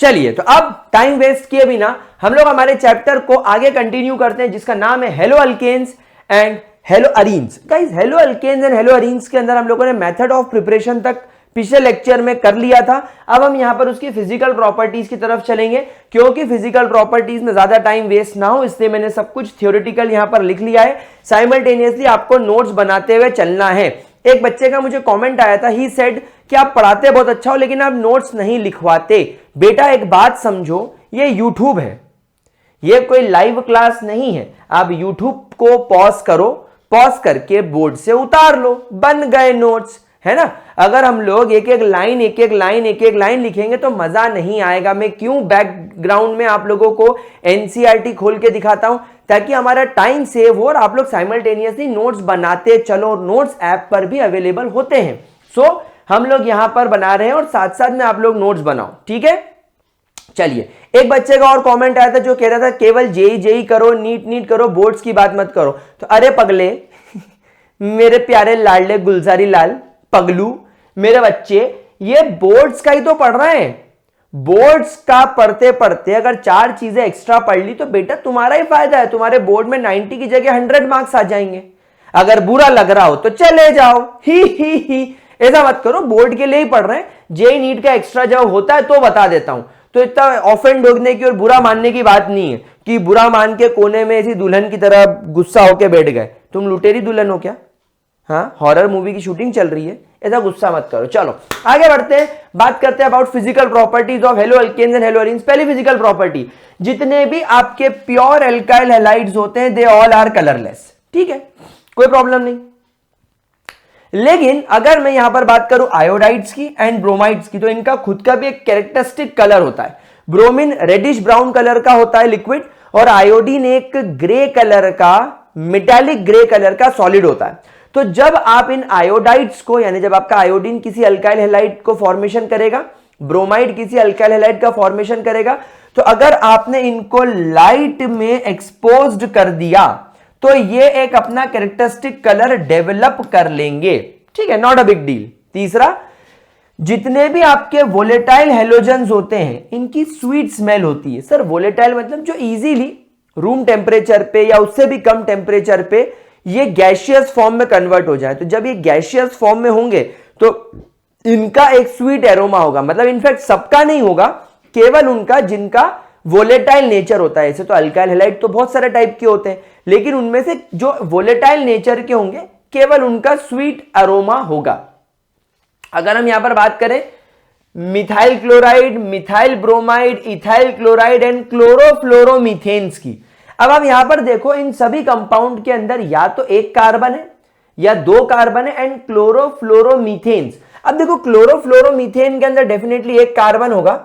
चलिए, तो अब टाइम वेस्ट किए बिना हम लोग हमारे चैप्टर को आगे कंटिन्यू करते हैं, जिसका नाम है haloalkanes and haloarenes. Guys, haloalkanes and haloarenes के अंदर हम लोगों ने मेथड ऑफ प्रिपरेशन तक पिछले लेक्चर में कर लिया था। अब हम यहां पर उसकी फिजिकल प्रॉपर्टीज की तरफ चलेंगे, क्योंकि फिजिकल प्रॉपर्टीज में ज्यादा टाइम वेस्ट ना हो, इसलिए मैंने सब कुछ थ्योरेटिकल यहां पर लिख लिया है। साइमल्टेनियसली आपको नोट्स बनाते हुए चलना है। एक बच्चे का मुझे कमेंट आया था, ही सेड कि आप पढ़ाते बहुत अच्छा हो लेकिन आप नोट्स नहीं लिखवाते। बेटा एक बात समझो, ये यूट्यूब है, ये कोई लाइव क्लास नहीं है। आप यूट्यूब को पॉज करो, पॉज करके बोर्ड से उतार लो, बन गए नोट्स, है ना। अगर हम लोग एक एक लाइन लिखेंगे तो मजा नहीं आएगा। मैं क्यों बैकग्राउंड में आप लोगों को एनसीईआरटी खोल के दिखाता हूं, ताकि हमारा टाइम सेव हो और आप लोग साइमल्टेनियसली नोट्स बनाते चलो। नोट्स ऐप पर भी अवेलेबल होते हैं। सो हम लोग यहां पर बना रहे हैं और साथ साथ में आप लोग नोट्स बनाओ, ठीक है। चलिए, एक बच्चे का और कमेंट आया था जो कह रहा था केवल जेई करो, नीट करो, बोर्ड्स की बात मत करो। तो अरे पगले मेरे प्यारे लाडले गुलजारी लाल पगलू, मेरे बच्चे ये बोर्ड्स का ही तो पढ़ रहे हैं। बोर्ड्स का पढ़ते पढ़ते अगर 4 चीजें एक्स्ट्रा पढ़ ली तो बेटा तुम्हारा ही फायदा है। तुम्हारे बोर्ड में 90 की जगह 100 मार्क्स आ जाएंगे। अगर बुरा लग रहा हो तो चले जाओ, ही ऐसा मत करो। बोर्ड के लिए ही पढ़ रहे हैं। जेई नीट का एक्स्ट्रा जब होता है तो बता देता हूं, तो इतना ऑफेंड होने की और बुरा मानने की बात नहीं है कि बुरा मान के कोने में ऐसी दुल्हन की तरह गुस्सा होके बैठ गए। तुम लुटेरी दुल्हन हो क्या? हाँ, हॉरर मूवी की शूटिंग चल रही है, ऐसा गुस्सा मत करो। चलो आगे बढ़ते हैं, बात करते हैं about physical properties of haloalkanes and haloarenes. पहली फिजिकल प्रॉपर्टी, जितने भी आपके प्योर एल्काइल हैलाइड्स होते हैं दे ऑल आर कलरलेस। ठीक है, कोई प्रॉब्लम नहीं। लेकिन अगर मैं यहां पर बात करूं आयोडाइड्स की एंड ब्रोमाइड्स की, तो इनका खुद का भी एक कैरेक्टरिस्टिक कलर होता है। ब्रोमीन रेडिश ब्राउन कलर का होता है लिक्विड, और आयोडीन एक ग्रे कलर का, मेटालिक ग्रे कलर का सॉलिड होता है। तो जब आप इन आयोडाइड्स को, यानी जब आपका आयोडीन किसी अल्काइल हैलाइड को फॉर्मेशन करेगा, ब्रोमाइड किसी अल्काइल हैलाइड का फॉर्मेशन करेगा, तो अगर आपने इनको लाइट में एक्सपोज्ड कर दिया तो ये एक अपना कैरेक्टरिस्टिक कलर डेवलप कर लेंगे। ठीक है, नॉट अ बिग डील। तीसरा, जितने भी आपके वोलेटाइल हेलोजेंस होते हैं इनकी स्वीट स्मेल होती है। सर वोलेटाइल मतलब जो इजीली रूम टेम्परेचर पे या उससे भी कम टेम्परेचर पे ये गैशियस फॉर्म में कन्वर्ट हो जाए। तो जब ये गैशियस फॉर्म में होंगे तो इनका एक स्वीट एरोमा होगा। मतलब इनफैक्ट सबका नहीं होगा, केवल उनका जिनका वोलेटाइल नेचर होता है। ऐसे तो अल्काइल हैलाइड तो बहुत सारे टाइप के होते हैं, लेकिन उनमें से जो वोलेटाइल नेचर के होंगे केवल उनका स्वीट अरोमा होगा। अगर हम यहां पर बात करें methyl chloride, methyl bromide, ethyl chloride and chlorofluoromethanes की, अब आप यहां पर देखो इन सभी कंपाउंड के अंदर या तो एक कार्बन है या 2 कार्बन है एंड क्लोरोफ्लोरोमीथेन्स। अब देखो क्लोरोफ्लोरोमीथेन के अंदर डेफिनेटली एक कार्बन होगा,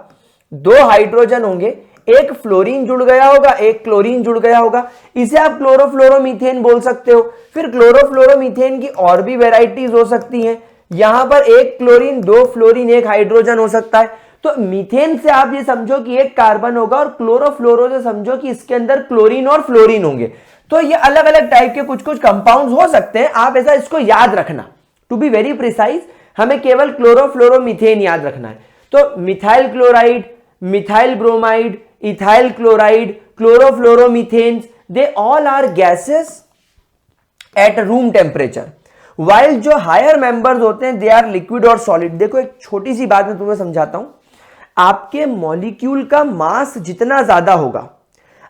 2 हाइड्रोजन होंगे, एक फ्लोरीन जुड़ गया होगा, एक क्लोरीन जुड़ गया होगा। इसे आप क्लोरोफ्लोरोमीथेन बोल सकते हो। फिर क्लोरोफ्लोरोमीथेन की और भी वेराइटीज हो सकती हैं। यहां पर एक क्लोरीन, 2 फ्लोरीन, एक हाइड्रोजन हो सकता है। तो मीथेन से आप ये समझो कि एक कार्बन होगा, और क्लोरोफ्लोरो से समझो कि इसके अंदर क्लोरीन और फ्लोरीन होंगे। तो ये अलग अलग टाइप के कुछ कुछ कंपाउंड्स हो सकते हैं। आप ऐसा इसको याद रखना, टू बी वेरी प्रिसाइज हमें केवल क्लोरोफ्लोरोमीथेन याद रखना है। तो methyl chloride, methyl bromide, ethyl chloride, chlorofluoromethanes, they all are gases at room temperature, while जो हायर मेंबर्स होते हैं दे आर लिक्विड और सॉलिड। देखो एक छोटी सी बात मैं तुम्हें समझाता हूं। आपके मॉलिक्यूल का मास जितना ज्यादा होगा,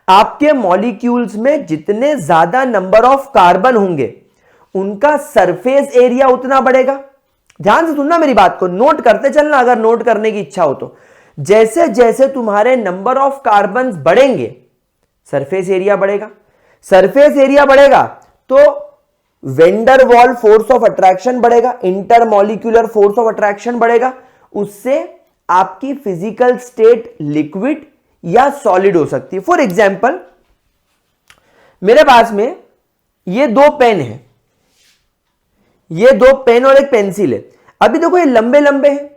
आपके मॉलिक्यूल्स में जितने ज्यादा नंबर ऑफ कार्बन होंगे, उनका सरफेस एरिया उतना बढ़ेगा। ध्यान से सुनना मेरी बात को, नोट करते चलना अगर नोट करने की इच्छा हो तो। जैसे जैसे तुम्हारे नंबर ऑफ कार्बन बढ़ेंगे सरफेस एरिया बढ़ेगा। सरफेस एरिया बढ़ेगा तो vendor wall force of attraction बढ़ेगा, इंटरमॉलिक्यूलर फोर्स ऑफ अट्रैक्शन बढ़ेगा। उससे आपकी फिजिकल स्टेट लिक्विड या सॉलिड हो सकती है। फॉर एग्जाम्पल मेरे पास में ये 2 पेन है, ये 2 पेन और एक पेंसिल है। अभी देखो ये लंबे लंबे हैं,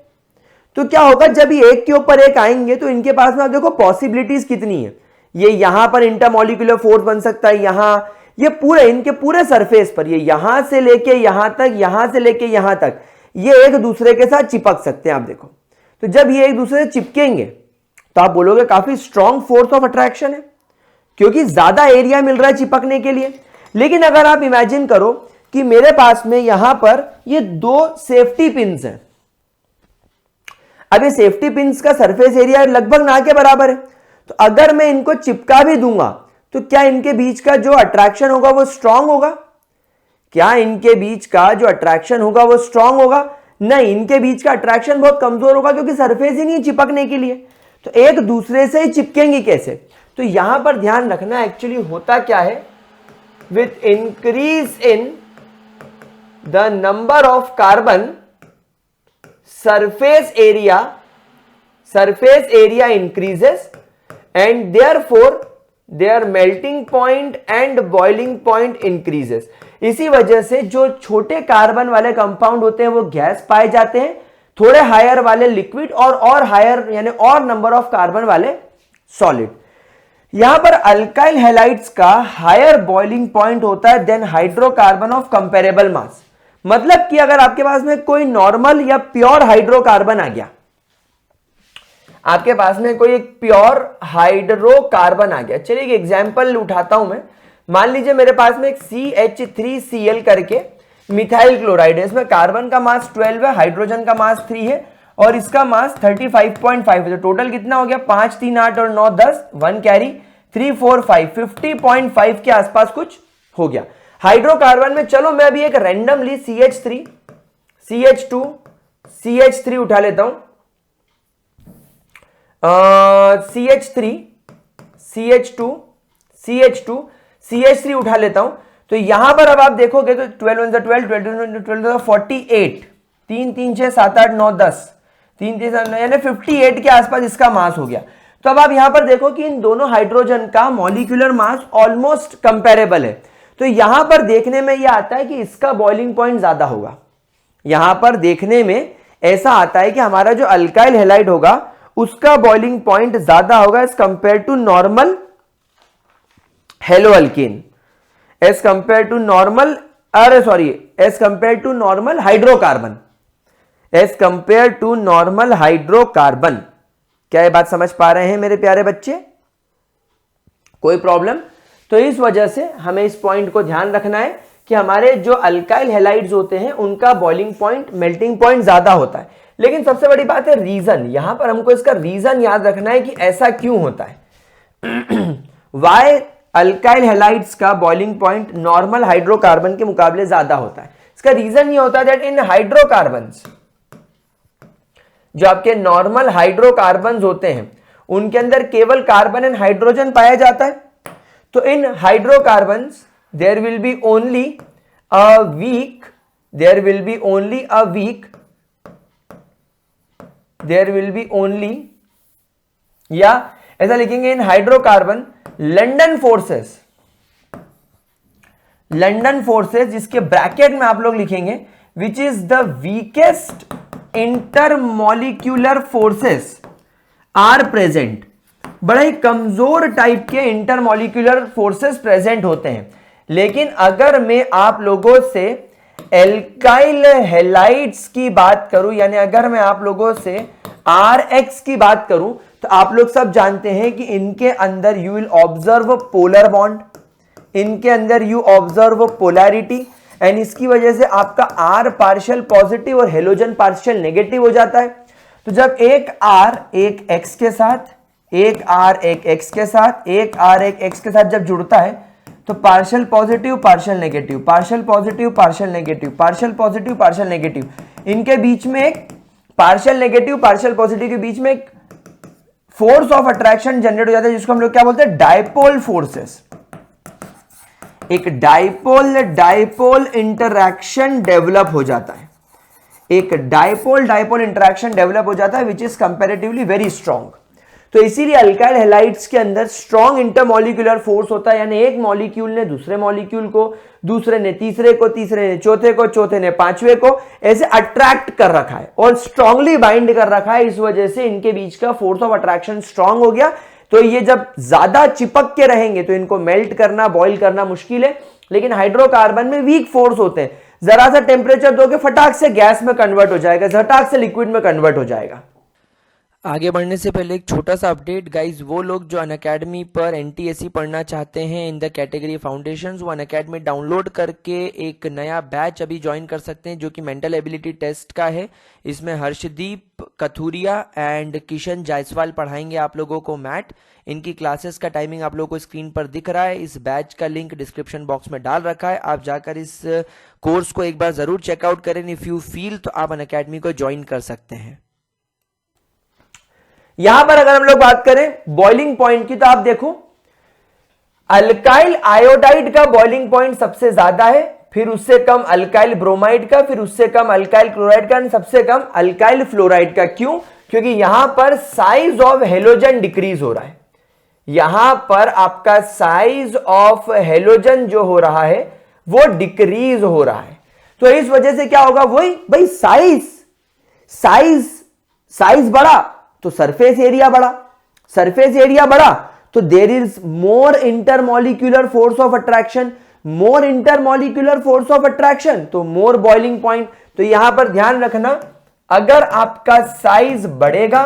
तो क्या होगा जब ये एक के ऊपर एक आएंगे तो इनके पास में आप देखो पॉसिबिलिटीज कितनी है। ये यहां पर इंटरमॉलिक्यूलर फोर्स बन सकता है, यहां ये पूरे इनके पूरे सरफेस पर, ये यहां से लेके यहां तक, यहां से लेके यहां तक, ये एक दूसरे के साथ चिपक सकते हैं। आप देखो, तो जब ये एक दूसरे से चिपकेंगे तो आप बोलोगे काफी स्ट्रॉन्ग फोर्स ऑफ अट्रैक्शन है, क्योंकि ज्यादा एरिया मिल रहा है चिपकने के लिए। लेकिन अगर आप इमेजिन करो कि मेरे पास में यहां पर ये दो सेफ्टी पिंस हैं, अब ये सेफ्टी पिंस का सरफेस एरिया लगभग ना के बराबर है, तो अगर मैं इनको चिपका भी दूंगा तो क्या इनके बीच का जो अट्रैक्शन होगा वो स्ट्रांग होगा? क्या इनके बीच का जो अट्रैक्शन होगा वो स्ट्रांग होगा? नहीं, इनके बीच का अट्रैक्शन बहुत कमजोर होगा, क्योंकि सरफेस ही नहीं चिपकने के लिए, तो एक दूसरे से ही चिपकेंगे कैसे? तो यहां पर ध्यान रखना एक्चुअली होता क्या है, with increase in the number of carbon surface area increases and therefore their melting point and boiling point increases। इसी वजह से जो छोटे कार्बन वाले कंपाउंड होते हैं वो गैस पाए जाते हैं, थोड़े हायर वाले लिक्विड और हायर यानी और नंबर ऑफ कार्बन वाले सॉलिड। यहां पर अल्काइल हैलाइड्स का हायर बॉइलिंग पॉइंट होता है देन हाइड्रोकार्बन ऑफ कंपेरेबल मास। मतलब कि अगर आपके पास में कोई नॉर्मल या प्योर हाइड्रोकार्बन आ गया, आपके पास में कोई एक प्योर हाइड्रोकार्बन आ गया, चलिए एक एग्जांपल उठाता हूं मैं। मान लीजिए मेरे पास में एक CH3Cl करके मिथाइल क्लोराइड है, इसमें कार्बन का मास 12 है, हाइड्रोजन का मास 3 है और इसका मास 35.5 है। तो टोटल कितना हो गया? 5 3 8 और 9 10, 1 कैरी, 3 4 5, 50.5 के आसपास कुछ हो गया। हाइड्रोकार्बन में चलो मैं अभी एक रैंडमली CH3 CH2 CH3 उठा लेता हूं, CH3 CH2 CH2 CH3 उठा लेता हूं। तो यहां पर अब आप देखोगे तो 12 1 12 12 12 48, 3 3 6 7 8 9 10, 3 3 7 यानी 58 के आसपास इसका मास हो गया। तो अब आप यहां पर देखो कि इन दोनों हाइड्रोजन का मॉलिक्यूलर मास ऑलमोस्ट कंपेरेबल है। तो यहां पर देखने में यह आता है कि इसका बॉइलिंग पॉइंट ज्यादा होगा। यहां पर देखने में ऐसा आता है कि हमारा जो अल्काइल हैलाइड होगा उसका बॉइलिंग पॉइंट ज्यादा होगा as compare to normal haloalkane, as compare to normal as compare to normal hydrocarbon, as compare to normal hydrocarbon. क्या ये बात समझ पा रहे हैं मेरे प्यारे बच्चे? कोई प्रॉब्लम? तो इस वजह से हमें इस पॉइंट को ध्यान रखना है कि हमारे जो अल्काइल हैलाइड्स होते हैं उनका बॉइलिंग पॉइंट, मेल्टिंग पॉइंट ज्यादा होता है। लेकिन सबसे बड़ी बात है रीजन, यहां पर हमको इसका रीजन याद रखना है कि ऐसा क्यों होता है। वाई अल्काइल हैलाइड्स का बॉइलिंग पॉइंट नॉर्मल हाइड्रोकार्बन के मुकाबले ज्यादा होता है? इसका रीजन ये होता है दैट इन हाइड्रोकार्बन्स, जो आपके नॉर्मल हाइड्रोकार्बन्स होते हैं उनके अंदर केवल कार्बन एंड हाइड्रोजन पाया जाता है। तो इन hydrocarbons there will be only a weak या ऐसा लिखेंगे इन हाइड्रोकार्बन लंडन फोर्सेस जिसके ब्रैकेट में आप लोग लिखेंगे which is the weakest intermolecular forces are present. बड़ा ही कमजोर टाइप के इंटरमॉलिक्यूलर फोर्सेस प्रेजेंट होते हैं। लेकिन अगर मैं आप लोगों से एल्काइल हैलाइड्स की बात करूं, यानी अगर मैं आप लोगों से RX की बात करूं, तो आप लोग सब जानते हैं कि इनके अंदर you will observe polar bond, इनके अंदर यू ऑब्जर्व पोलैरिटी, एंड इसकी वजह से आपका R पार्शियल पॉजिटिव और हेलोजन पार्शियल नेगेटिव हो जाता है। तो जब एक R एक X के साथ, एक R एक X के साथ, एक R एक X के साथ जब जुड़ता है तो partial positive partial negative, partial positive partial negative, partial positive partial negative, इनके बीच में एक पार्शियल नेगेटिव पार्शियल पॉजिटिव के बीच में एक फोर्स ऑफ अट्रैक्शन जनरेट हो जाता है, जिसको हम लोग क्या बोलते हैं? Dipole forces. एक डायपोल इंटरैक्शन डेवलप हो जाता है, एक डायपोल इंटरैक्शन डेवलप हो जाता है which is comparatively very strong. तो इसीलिए अल्काइल हैलाइड्स के अंदर स्ट्रॉन्ग इंटरमॉलिक्यूलर फोर्स होता है, यानी एक मॉलिक्यूल ने दूसरे मॉलिक्यूल को, दूसरे ने तीसरे को, तीसरे ने चौथे को, चौथे ने पांचवे को ऐसे अट्रैक्ट कर रखा है और स्ट्रांगली बाइंड कर रखा है। इस वजह से इनके बीच का फोर्स ऑफ अट्रैक्शन स्ट्रांग हो गया। तो ये जब ज्यादा चिपक के रहेंगे तो इनको मेल्ट करना, बॉइल करना मुश्किल है। लेकिन हाइड्रोकार्बन में वीक फोर्स होते हैं, जरा सा टेम्परेचर दोगे फटाक से गैस में कन्वर्ट हो जाएगा, झटाक से लिक्विड में कन्वर्ट हो जाएगा। आगे बढ़ने से पहले एक छोटा सा अपडेट गाइज, वो लोग जो अनअकैडमी पर एनटीएससी पढ़ना चाहते हैं इन द कैटेगरी फाउंडेशंस, वो अनअकैडमी डाउनलोड करके एक नया बैच अभी ज्वाइन कर सकते हैं जो कि मेंटल एबिलिटी टेस्ट का है। इसमें हर्षदीप कथुरिया एंड किशन जायसवाल पढ़ाएंगे आप लोगों को मैथ। इनकी क्लासेस का टाइमिंग आप लोगों को स्क्रीन पर दिख रहा है। इस बैच का लिंक डिस्क्रिप्शन बॉक्स में डाल रखा है, आप जाकर इस कोर्स को एक बार जरूर चेकआउट करें। इफ यू फील तो आप अनअकैडमी को ज्वाइन कर सकते हैं। यहां पर अगर हम लोग बात करें बॉइलिंग पॉइंट की, तो आप देखो अल्काइल आयोडाइड का बॉइलिंग पॉइंट सबसे ज्यादा है, फिर उससे कम अल्काइल ब्रोमाइड का, फिर उससे कम अल्काइल क्लोराइड का, सबसे कम अल्काइल फ्लोराइड का। क्यों? क्योंकि यहां पर साइज ऑफ हेलोजन डिक्रीज हो रहा है। यहां पर आपका साइज ऑफ हेलोजन जो हो रहा है वो डिक्रीज हो रहा है। तो इस वजह से क्या होगा, वही भाई साइज बढ़ा तो सरफेस एरिया बढ़ा, सरफेस एरिया बढ़ा तो there is more intermolecular force of attraction, more intermolecular force of attraction तो मोर बॉइलिंग पॉइंट। तो यहां पर ध्यान रखना, अगर आपका साइज बढ़ेगा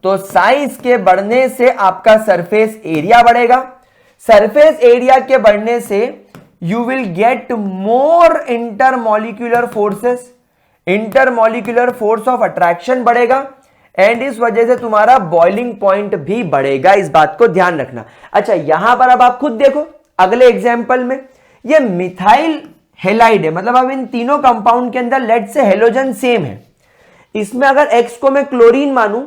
तो साइज के बढ़ने से आपका सरफेस एरिया बढ़ेगा, सरफेस एरिया के बढ़ने से you will get more intermolecular forces, intermolecular force of attraction बढ़ेगा एंड इस वजह से तुम्हारा बॉइलिंग पॉइंट भी बढ़ेगा। इस बात को ध्यान रखना। अच्छा, यहां पर अब आप खुद देखो अगले एग्जांपल में, ये मिथाइल हेलाइड है, मतलब अब इन तीनों कंपाउंड के अंदर लेड से हेलोजन सेम है। इसमें अगर X को मैं क्लोरीन मानूं,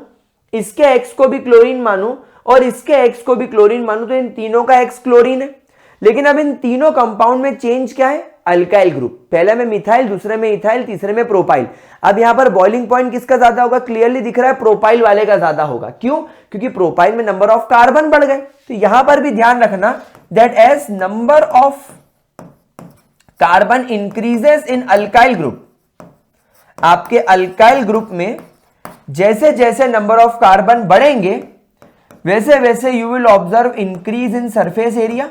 इसके X को भी क्लोरीन मानूं और इसके X को भी क्लोरीन मानूं, तो इन तीनों का X क्लोरीन है। लेकिन अब इन तीनों कंपाउंड में चेंज क्या है, अल्काइल ग्रुप। पहले में मिथाइल, दूसरे में इथाइल, तीसरे में प्रोपाइल। अब यहां पर बॉइलिंग पॉइंट किसका ज्यादा होगा, क्लियरली दिख रहा है प्रोपाइल वाले का ज्यादा होगा। क्यों? क्योंकि प्रोपाइल में नंबर ऑफ कार्बन बढ़ गए। तो यहां पर भी ध्यान रखना that as number of carbon increases in alkyl group, आपके अल्काइल ग्रुप में जैसे जैसे नंबर ऑफ कार्बन बढ़ेंगे वैसे वैसे you will observe increase in surface area.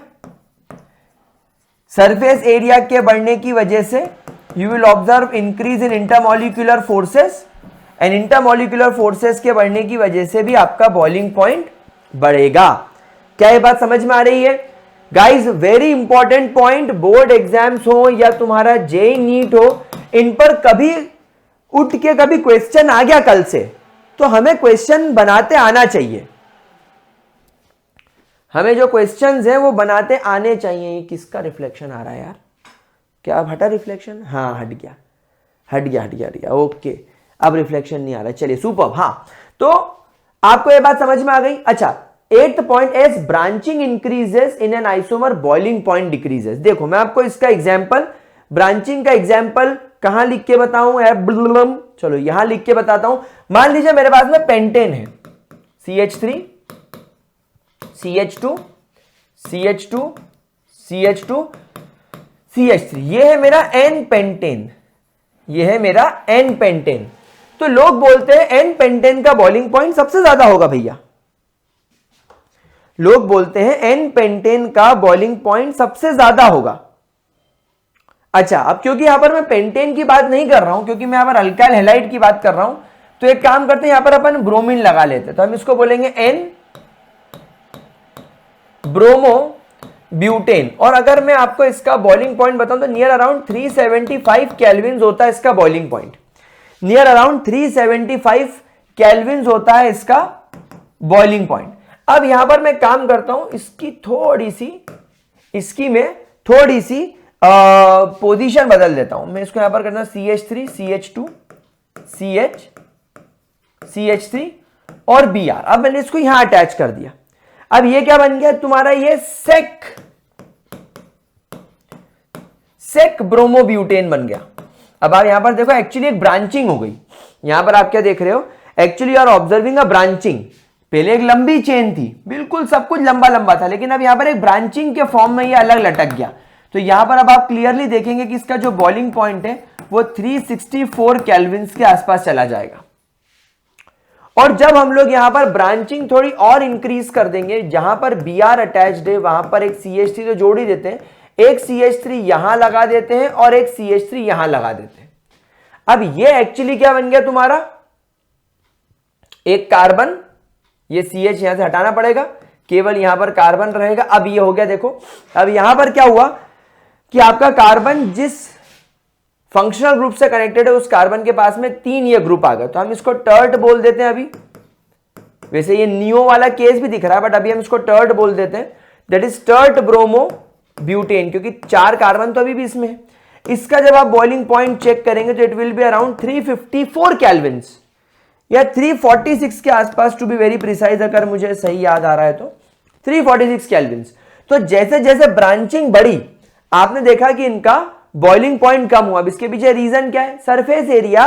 Surface area के बढ़ने की वजह से you will observe increase in intermolecular forces and intermolecular forces के बढ़ने की वजह से भी आपका बॉइलिंग पॉइंट बढ़ेगा। क्या ये बात समझ में आ रही है guys? Very important point, board exams हो या तुम्हारा जेई नीट हो, इन पर कभी उठ के कभी क्वेश्चन आ गया कल से, तो हमें क्वेश्चन बनाते आना चाहिए। हमें जो क्वेश्चंस हैं वो बनाते आने चाहिए। किसका रिफ्लेक्शन आ रहा है यार? क्या अब हटा रिफ्लेक्शन? हाँ, हट गया। ओके, अब रिफ्लेक्शन नहीं आ रहा। चलिए, सुपर। हाँ, तो आपको ये बात समझ में आ गई। अच्छा, 8th point, as branching increases in an isomer boiling point decreases. देखो, मैं आपको इसका एग्जांपल, ब्रांचिंग का एग्जांपल कहां लिख के बताऊं? चलो यहां लिख के बताता हूं। मान लीजिए मेरे पास में पेंटेन है, CH3 CH2 CH2 CH2 CH3, ये है मेरा N पेंटेन, ये है मेरा N पेंटेन। तो लोग बोलते हैं N पेंटेन का बॉइलिंग पॉइंट सबसे ज्यादा होगा भैया। लोग बोलते हैं N पेंटेन का बॉइलिंग पॉइंट सबसे ज्यादा होगा। अच्छा, अब क्योंकि यहां पर मैं पेंटेन की बात नहीं कर रहा हूं, क्योंकि मैं यहां पर अल्काइल हैलाइड की बात कर रहा हूं, तो एक काम करते हैं, यहां पर अपन ब्रोमीन लगा लेते हैं। तो हम इसको बोलेंगे N ब्रोमो ब्यूटेन। और अगर मैं आपको इसका बॉइलिंग पॉइंट बताऊं तो नियर अराउंड 375 केल्विन होता है इसका boiling point. Near around 375 kelvin होता है इसका बॉइलिंग पॉइंट। अब यहां पर मैं काम करता हूं, इसकी मैं थोड़ी सी पोजीशन बदल देता हूं। मैं इसको यहां पर करता हूं CH3 CH2 CH3 और Br। अब मैंने इसको यहां अटैच कर दिया। अब ये क्या बन गया तुम्हारा, ये सेक ब्रोमोब्यूटेन बन गया। अब आप यहां पर देखो, एक्चुअली एक ब्रांचिंग हो गई। यहां पर आप क्या देख रहे हो, actually you are observing a branching. पहले एक लंबी चेन थी, बिल्कुल सब कुछ लंबा लंबा था, लेकिन अब यहां पर एक ब्रांचिंग के फॉर्म में ये अलग लटक गया। तो यहां पर अब आप क्लियरली देखेंगे कि इसका जो बॉइलिंग पॉइंट है वो 364 केल्विन के आसपास चला जाएगा। और जब हम लोग यहां पर ब्रांचिंग थोड़ी और इंक्रीज कर देंगे, जहां पर Br अटैच्ड है वहां पर एक CH3 तो जोड़ ही देते हैं, एक CH3 यहां लगा देते हैं और एक CH3 यहां लगा देते हैं। अब ये एक्चुअली क्या बन गया तुम्हारा, एक कार्बन, ये CH यहां से हटाना पड़ेगा, केवल यहां पर कार्बन रहेगा। अब ये हो गया, देखो अब यहां पर क्या हुआ कि आपका कार्बन जिस फंक्शनल ग्रुप से कनेक्टेड है उस कार्बन के पास में 3 ये ग्रुप आ गया, तो हम इसको टर्ट बोल देते हैं। अभी वैसे ये नियो वाला केस भी दिख रहा है, बट अभी हम इसको टर्ट बोल देते हैं, that is tert bromo butane, क्योंकि 4 कार्बन तो अभी भी इसमें है। इसका जब आप बॉइलिंग पॉइंट चेक करेंगे तो it will be around 354 Kelvin's या 346 के आसपास, टू बी वेरी प्रिसाइज, अगर मुझे सही याद आ रहा है तो 346 केल्विन्स। तो जैसे जैसे ब्रांचिंग बढ़ी आपने देखा कि इनका बॉइलिंग पॉइंट कम हुआ। अब इसके पीछे रीजन क्या है? Surface area.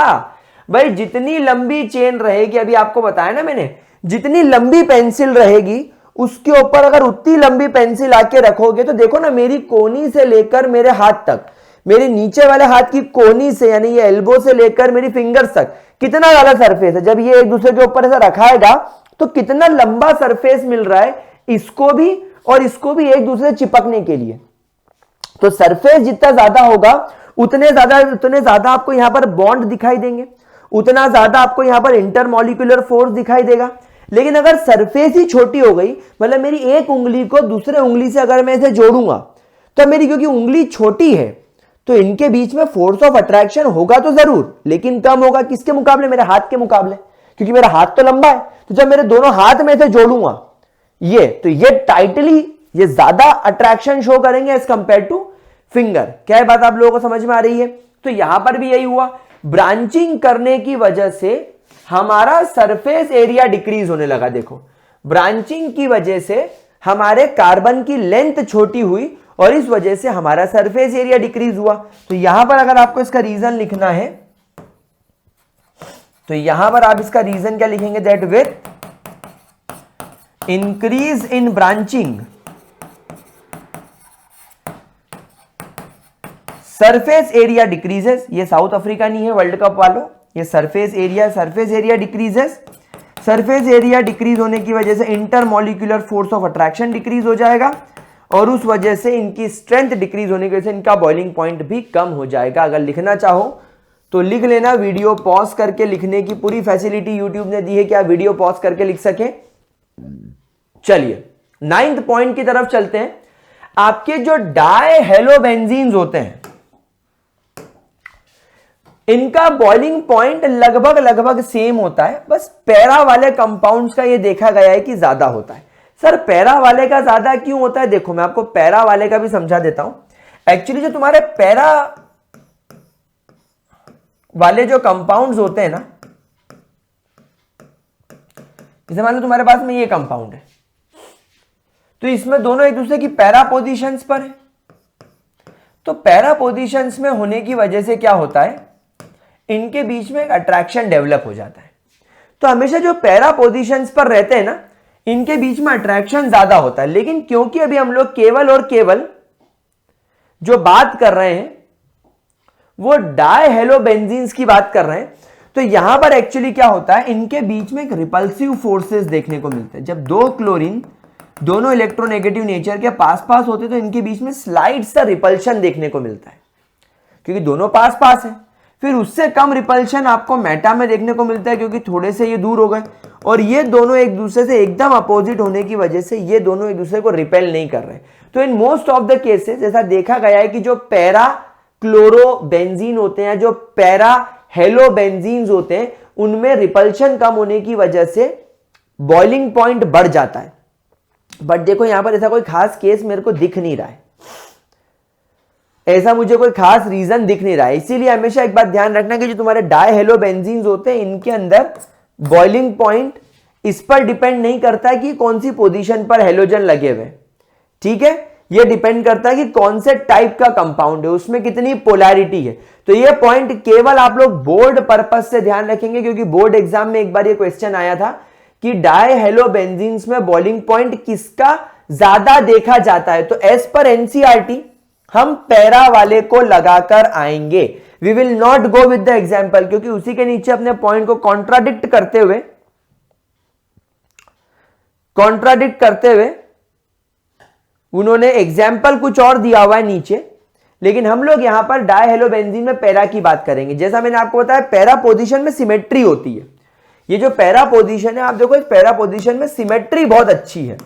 भाई जितनी लंबी चेन रहेगी, अभी आपको बताया ना मैंने, जितनी लंबी पेंसिल रहेगी उसके ऊपर अगर उतनी लंबी पेंसिल आके रखोगे तो देखो ना, मेरी कोनी से लेकर मेरे हाथ तक, मेरे नीचे वाले हाथ की कोनी से यानी ये एल्बो से लेकर मेरी फिंगर्स तक कितना ज्यादा सरफेस है। जब ये एक दूसरे के ऊपर ऐसा रखाएगा तो कितना लंबा सरफेस मिल रहा है इसको भी और इसको भी एक दूसरे से चिपकने के लिए। तो सरफेस जितना ज्यादा होगा उतने ज्यादा आपको यहां पर बॉन्ड दिखाई देंगे, उतना ज्यादा आपको यहां पर इंटरमॉलिक्यूलर फोर्स दिखाई देगा। लेकिन अगर सरफेस ही छोटी हो गई, मतलब मेरी एक उंगली को दूसरे उंगली से अगर मैं इसे जोड़ूंगा तो मेरी, क्योंकि उंगली छोटी है तो इनके बीच में फोर्स ऑफ अट्रैक्शन होगा तो जरूर, लेकिन कम होगा। किसके मुकाबले? मेरे हाथ के मुकाबले, क्योंकि मेरा हाथ तो लंबा है। तो जब मेरे दोनों हाथ में इसे जोड़ूंगा तो ये टाइटली ये ज्यादा अट्रैक्शन शो करेंगे एज कंपेयर टू फिंगर। क्या है बात आप लोगों को समझ में आ रही है? तो यहां पर भी यही हुआ, ब्रांचिंग करने की वजह से हमारा सरफेस एरिया डिक्रीज होने लगा। देखो ब्रांचिंग की वजह से हमारे कार्बन की लेंथ छोटी हुई और इस वजह से हमारा सरफेस एरिया डिक्रीज हुआ। तो यहां पर अगर आपको इसका रीजन लिखना है तो यहां पर आप इसका रीजन क्या लिखेंगे? That with increase in branching surface area decreases. ये साउथ अफ्रीका नहीं है वर्ल्ड कप वालों, ये surface area decreases. Surface area decrease होने की वजह से intermolecular force of attraction decrease हो जाएगा और उस वजह से इनकी स्ट्रेंथ डिक्रीज होने की वजह से इनका बॉइलिंग पॉइंट भी कम हो जाएगा। अगर लिखना चाहो तो लिख लेना, वीडियो पॉज करके लिखने की पूरी फैसिलिटी यूट्यूब ने दी है कि आप वीडियो पॉज करके लिख सकें। चलिए 9th पॉइंट की तरफ चलते हैं। आपके जो डाई हेलोबेंजीन्स होते हैं इनका बॉइलिंग पॉइंट लगभग सेम होता है, बस पैरा वाले कंपाउंड्स का ये देखा गया है कि ज्यादा होता है। सर पैरा वाले का ज्यादा क्यों होता है? देखो मैं आपको पैरा वाले का भी समझा देता हूं। एक्चुअली जो तुम्हारे पैरा वाले जो कंपाउंड्स होते हैं ना, जैसे मान लो तुम्हारे पास में ये कंपाउंड है तो इसमें दोनों एक दूसरे की पैरा पोजीशंस पर है। तो पैरा पोजीशंस में होने की वजह से क्या होता है, इनके बीच में एक अट्रैक्शन डेवलप हो जाता है। तो हमेशा जो पैरा पोजीशंस पर रहते हैं ना, इनके बीच में अट्रैक्शन ज्यादा होता है। लेकिन क्योंकि अभी हम लोग केवल और केवल जो बात कर रहे हैं वो डाई हेलोबेंजीन्स की बात कर रहे हैं, तो यहां पर एक्चुअली क्या होता है, इनके बीच में एक रिपल्सिव फोर्सेस देखने को मिलते हैं। जब दो क्लोरीन दोनों इलेक्ट्रोनेगेटिव नेचर के पास पास होते तो इनके बीच में स्लाइड सा रिपल्शन देखने को मिलता है, क्योंकि दोनों पास पास है। फिर उससे कम रिपल्शन आपको मेटा में देखने को मिलता है, क्योंकि थोड़े से ये दूर हो गए और ये दोनों एक दूसरे से एकदम अपोजिट होने की वजह से ये दोनों एक दूसरे को रिपेल नहीं कर रहे। तो in most of the cases ऐसा देखा गया है कि जो पैरा क्लोरोबेंजीन होते हैं, जो पैरा हेलोबेंजीन्स होते हैं, उनमें रिपल्शन कम होने की वजह से बॉइलिंग पॉइंट बढ़ जाता है। बट देखो यहां पर ऐसा कोई खास केस मेरे को दिख नहीं रहा है, ऐसा मुझे कोई खास रीजन दिख नहीं रहा है। इसीलिए हमेशा एक बात ध्यान रखना कि जो तुम्हारे डाई हेलोबेंजीन्स होते हैं इनके अंदर बॉइलिंग पॉइंट इस पर डिपेंड नहीं करता है कि कौन सी पोजीशन पर हेलोजन लगे हुए, ठीक है, ये डिपेंड करता है कि कौन से टाइप का कंपाउंड है, उसमें कितनी पोलैरिटी है। तो ये पॉइंट केवल आप लोग बोर्ड पर्पस से ध्यान रखेंगे, क्योंकि बोर्ड एग्जाम में एक बार ये क्वेश्चन आया था कि डाई हेलोबेंजीन्स में बॉइलिंग पॉइंट किसका ज्यादा देखा जाता है। तो एज पर एनसीईआरटी हम पैरा वाले को लगाकर आएंगे, we will not go with the example, क्योंकि उसी के नीचे अपने पॉइंट को कॉन्ट्राडिक्ट करते हुए उन्होंने एग्जाम्पल कुछ और दिया हुआ है नीचे, लेकिन हम लोग यहां पर डाई हेलोबेंजीन में पैरा की बात करेंगे। जैसा मैंने आपको बताया पैरा पोजीशन में सिमेट्री होती है, ये जो पैरा पोजीशन है, आप देखो इस पैरा पोजीशन में सिमेट्री बहुत अच्छी है,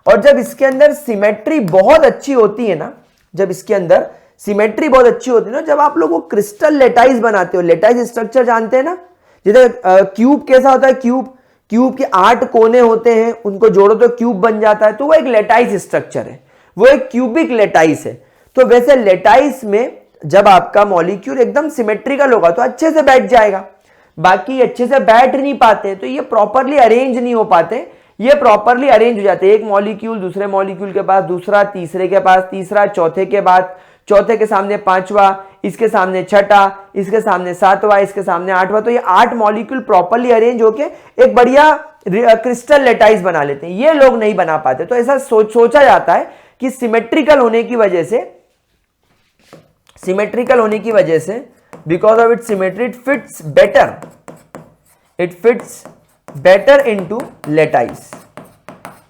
और जब इसके अंदर सिमेट्री बहुत अच्छी होती है ना, जब इसके अंदर सिमेट्री बहुत अच्छी होती है ना, जब आप लोग वो क्रिस्टल लेटाइस बनाते हो, लेटाइस स्ट्रक्चर जानते हैं ना, जैसे क्यूब कैसा होता है, क्यूब के 8 कोने होते हैं, उनको जोड़ो तो क्यूब बन जाता है, तो वो एक लेटाइस स्ट्रक्चर है, वो एक क्यूबिक लेटाइस है। तो वैसे लेटाइस में जब आपका मॉलिक्यूल एकदम सिमेट्रिकल होगा तो अच्छे से बैठ जाएगा, बाकी अच्छे से बैठ नहीं पाते, तो ये प्रॉपरली अरेंज नहीं हो पाते, ये प्रॉपरली अरेंज हो जाते हैं, एक मॉलिक्यूल दूसरे मॉलिक्यूल के पास, दूसरा तीसरे के पास, तीसरा चौथे के बाद, चौथे के सामने पांचवा, इसके सामने छठा, इसके सामने सातवां, इसके सामने आठवां, तो ये 8 मॉलिक्यूल प्रॉपरली अरेंज होके एक बढ़िया क्रिस्टल लेटाइस बना लेते हैं, ये लोग नहीं बना पाते। तो ऐसा सोचा जाता है कि सिमेट्रिकल होने की वजह से, because of its symmetry, it fits better into lattice,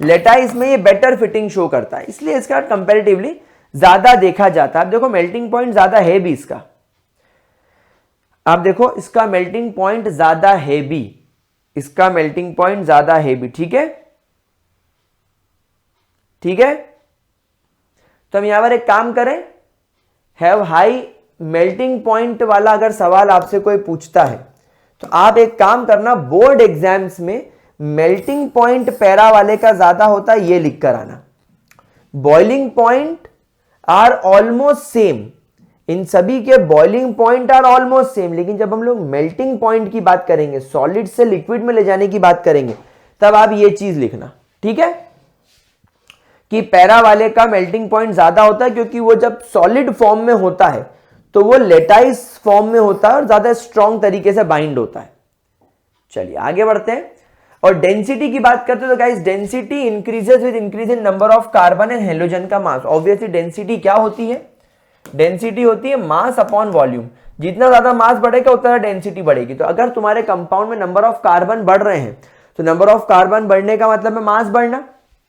lattice में ये बेटर फिटिंग शो करता है, इसलिए इसका कंपैरेटिवली ज्यादा देखा जाता है। आप देखो मेल्टिंग पॉइंट ज्यादा है भी इसका, आप देखो इसका मेल्टिंग पॉइंट ज्यादा है भी, इसका मेल्टिंग पॉइंट ज्यादा है भी, ठीक है, ठीक है। तो हम यहां पर एक काम करें, हैव हाई मेल्टिंग पॉइंट वाला अगर सवाल आपसे कोई पूछता है तो आप एक काम करना, बोर्ड एग्जाम्स में मेल्टिंग पॉइंट पैरा वाले का ज्यादा होता है, ये लिख कर आना। Boiling point are almost same, इन सभी के boiling point are almost same, लेकिन जब हम लोग मेल्टिंग पॉइंट की बात करेंगे, सॉलिड से लिक्विड में ले जाने की बात करेंगे, तब आप ये चीज लिखना, ठीक है, कि पैरा वाले का मेल्टिंग पॉइंट ज्यादा होता है, क्योंकि वो जब सॉलिड फॉर्म में होता है तो वो लेटाइस फॉर्म में होता है और ज्यादा स्ट्रॉन्ग तरीके से बाइंड होता है। चलिए आगे बढ़ते हैं, और डेंसिटी की बात करते हैं तो guys density increases with increase in number of carbon and halogen का मास। ऑब्वियसली डेंसिटी क्या होती है, डेंसिटी होती है मास अपॉन वॉल्यूम, जितना ज्यादा मास बढ़ेगा उतना डेंसिटी बढ़ेगी। तो अगर तुम्हारे कंपाउंड में नंबर ऑफ कार्बन बढ़ रहे हैं तो नंबर ऑफ कार्बन बढ़ने का मतलब है मास बढ़ना,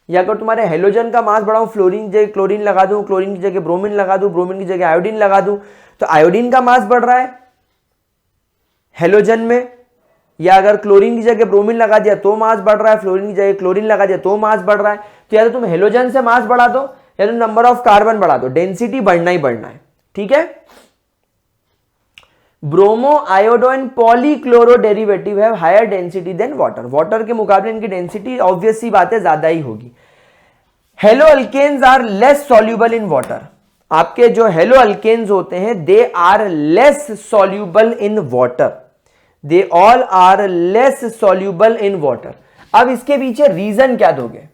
या अगर तुम्हारे हेलोजन का मास बढ़ाऊं, फ्लोरीन की जगह क्लोरीन लगा दूं, क्लोरीन की जगह ब्रोमीन लगा दूं, ब्रोमीन की जगह आयोडीन लगा दूं, तो आयोडीन का मास बढ़ रहा है हेलोजन में, या अगर क्लोरीन की जगह ब्रोमीन लगा दिया तो मास बढ़ रहा है, फ्लोरीन की जगह क्लोरीन लगा दिया तो मास बढ़ रहा है। तो या तो तुम हेलोजन से मास बढ़ा दो या तो नंबर ऑफ कार्बन बढ़ा दो, डेंसिटी बढ़ना ही बढ़ना है, ठीक है। Bromo iodo and polychloro derivative है higher density than water, water के मुकाबले इनकी डेंसिटी ऑब्वियस सी बात है ज्यादा ही होगी। Haloalkanes are less soluble in water, आपके जो हेलो अल्केन्स होते हैं they are less soluble in water, they all are less soluble in water. अब इसके पीछे रीजन क्या दोगे,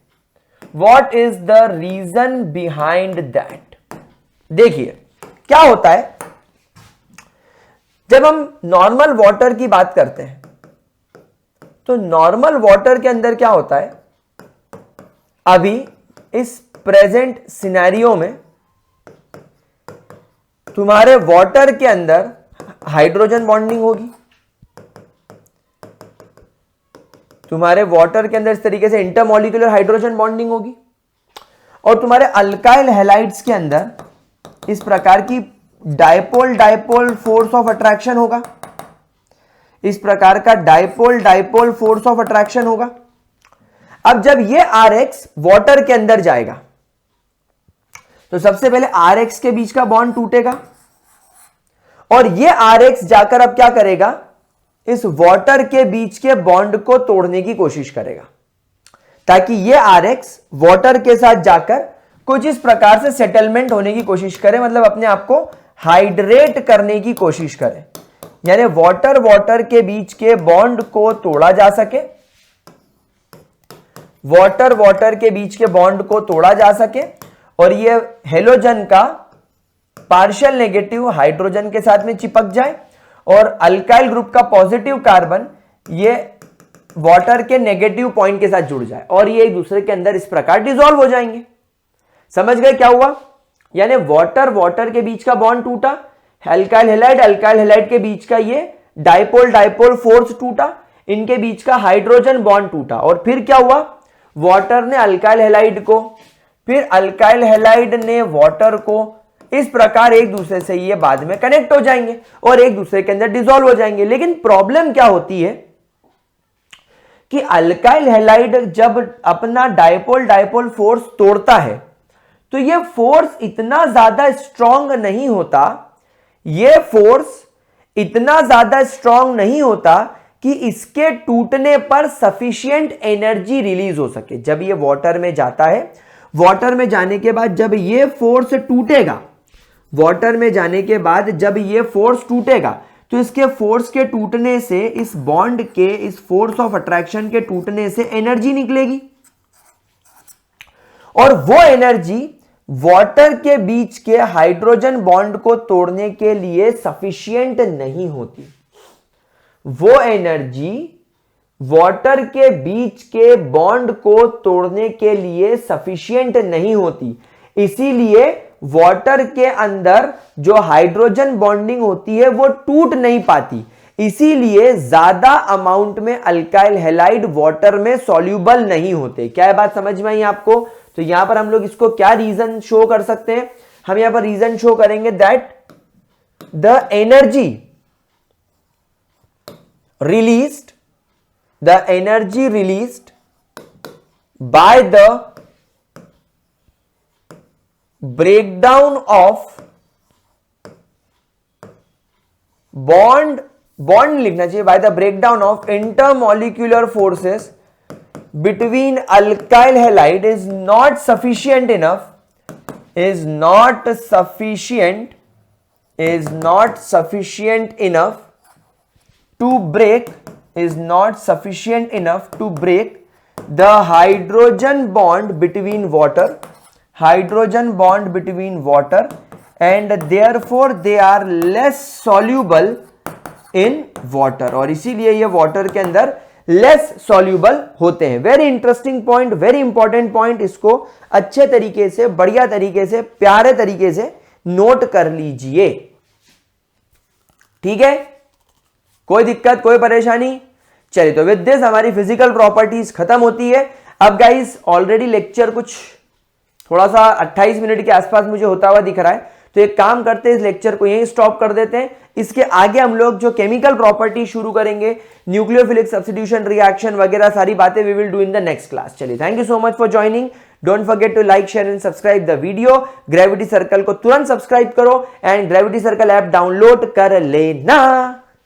what is the reason behind that. देखिए क्या होता है, जब हम नॉर्मल वाटर की बात करते हैं तो नॉर्मल वाटर के अंदर क्या होता है, अभी इस प्रेजेंट सिनेरियो में तुम्हारे वाटर के अंदर हाइड्रोजन बॉन्डिंग होगी, तुम्हारे वाटर के अंदर इस तरीके से इंटरमॉलिक्यूलर हाइड्रोजन बॉन्डिंग होगी, और तुम्हारे अल्काइल हैलाइड्स के अंदर इस प्रकार की डायपोल फोर्स ऑफ अट्रैक्शन होगा, इस प्रकार का डायपोल फोर्स ऑफ अट्रैक्शन होगा। अब जब ये Rx वाटर के अंदर जाएगा तो सबसे पहले Rx के बीच का बॉन्ड टूटेगा, और ये Rx जाकर अब क्या करेगा, इस वाटर के बीच के बॉन्ड को तोड़ने की कोशिश करेगा, ताकि ये Rx वाटर के साथ जाकर कुछ इस प्रकार से सेटलमेंट होने की कोशिश करे, मतलब अपने आप को हाइड्रेट करने की कोशिश करे, यानी वाटर के बीच के बॉन्ड को तोड़ा जा सके, वाटर के बीच के बॉन्ड को तोड़ा जा सके, और ये हेलोजन का पार्शियल नेगेटिव हाइड्रोजन के साथ में चिपक जाए, और अल्काइल ग्रुप का पॉजिटिव कार्बन ये वाटर के नेगेटिव पॉइंट के साथ जुड़ जाए, और ये एक दूसरे के अंदर इस प्रकार डिसॉल्व हो जाएंगे। समझ गए क्या हुआ, यानी वाटर के बीच का बॉन्ड टूटा, अल्काइल हैलाइड के बीच का ये डायपोल फोर्स टूटा, इनके बीच का हाइड्रोजन बॉन्ड टूटा, और फिर क्या हुआ, वाटर ने अल्काइल हैलाइड को, फिर अल्काइल हैलाइड ने वाटर को, इस प्रकार एक दूसरे से ये बाद में कनेक्ट हो जाएंगे और एक दूसरे के अंदर डिसॉल्व हो जाएंगे। लेकिन प्रॉब्लम क्या होती है, कि अल्काइल हैलाइड जब अपना डायपोल डायपोल फोर्स तोड़ता है तो यह फोर्स इतना ज्यादा स्ट्रांग नहीं होता, यह फोर्स इतना ज्यादा स्ट्रांग नहीं होता कि इसके टूटने पर सफिशिएंट एनर्जी रिलीज हो सके। जब यह वाटर में जाता है, वाटर में जाने के बाद जब यह फोर्स टूटेगा, वाटर में जाने के बाद जब यह फोर्स टूटेगा तो इसके फोर्स के टूटने से, इस बॉन्ड के, इस फोर्स ऑफ अट्रैक्शन के टूटने से एनर्जी निकलेगी और वो एनर्जी वाटर के बीच के हाइड्रोजन बॉन्ड को तोड़ने के लिए सफिशिएंट नहीं होती। वो एनर्जी वाटर के बीच के बॉन्ड को तोड़ने के लिए सफिशिएंट नहीं होती, इसीलिए वाटर के अंदर जो हाइड्रोजन बॉन्डिंग होती है वो टूट नहीं पाती, इसीलिए ज्यादा अमाउंट में अल्काइल हैलाइड वाटर में सॉल्यूबल नहीं होते। क्या है बात समझ में आई आपको? तो यहां पर हम लोग इसको क्या रीजन शो कर सकते हैं? हम यहां पर रीजन शो करेंगे that the energy released by the breakdown of bond लिखना चाहिए, by the breakdown of intermolecular forces between alkyl halide is not sufficient enough to break the hydrogen bond between water and therefore they are less soluble in water, और इसीलिए ये water के अंदर less soluble होते हैं। Very interesting point, very important point, इसको अच्छे तरीके से, बढ़िया तरीके से, प्यारे तरीके से नोट कर लीजिए। ठीक है, कोई दिक्कत, कोई परेशानी? चलिए, तो विद दिस हमारी फिजिकल प्रॉपर्टीज खत्म होती है। अब गाइस ऑलरेडी लेक्चर कुछ थोड़ा सा 28 मिनट के आसपास मुझे होता हुआ दिख रहा है, तो एक काम करते हैं, इस लेक्चर को यहीं स्टॉप कर देते हैं। इसके आगे हम लोग जो केमिकल प्रॉपर्टी शुरू करेंगे, न्यूक्लियोफिलिक सब्स्टिट्यूशन रिएक्शन वगैरह सारी बातें we will do in the next class. चलिए, thank you so much for joining. Don't forget to like, share and subscribe the video. Gravity circle को तुरंत सब्सक्राइब करो and gravity circle app download कर लेना।